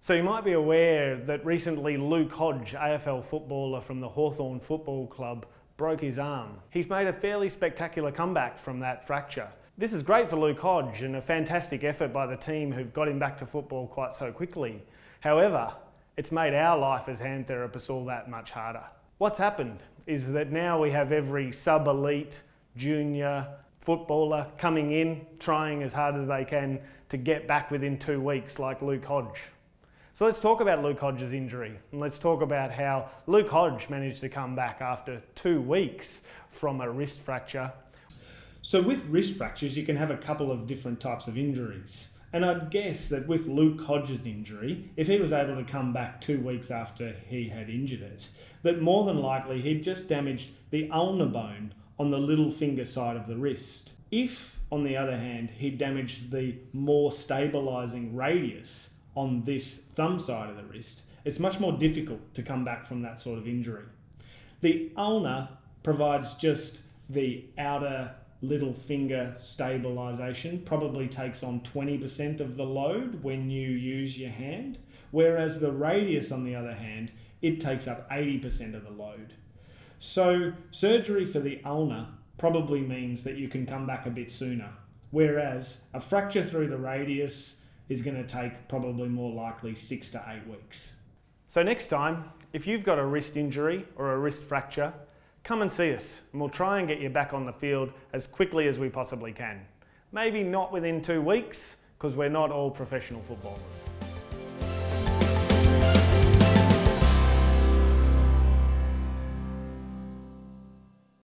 So you might be aware that recently Luke Hodge, AFL footballer from the Hawthorn Football Club, broke his arm. He's made a fairly spectacular comeback from that fracture. This is great for Luke Hodge and a fantastic effort by the team who've got him back to football quite so quickly. However, it's made our life as hand therapists all that much harder. What's happened is that now we have every sub-elite, junior footballer coming in, trying as hard as they can to get back within 2 weeks, like Luke Hodge. So let's talk about Luke Hodge's injury, and let's talk about how Luke Hodge managed to come back after 2 weeks from a wrist fracture. So with wrist fractures, you can have a couple of different types of injuries. And I'd guess that with Luke Hodge's injury, if he was able to come back 2 weeks after he had injured it, that more than likely he'd just damaged the ulnar bone on the little finger side of the wrist. If, on the other hand, he'd damaged the more stabilising radius on this thumb side of the wrist, it's much more difficult to come back from that sort of injury. The ulnar provides just the outer little finger stabilisation, probably takes on 20% of the load when you use your hand, whereas the radius, on the other hand, it takes up 80% of the load. So surgery for the ulnar probably means that you can come back a bit sooner, whereas a fracture through the radius is going to take probably more likely 6 to 8 weeks. So next time, if you've got a wrist injury or a wrist fracture, come and see us and we'll try and get you back on the field as quickly as we possibly can. Maybe not within 2 weeks, because we're not all professional footballers.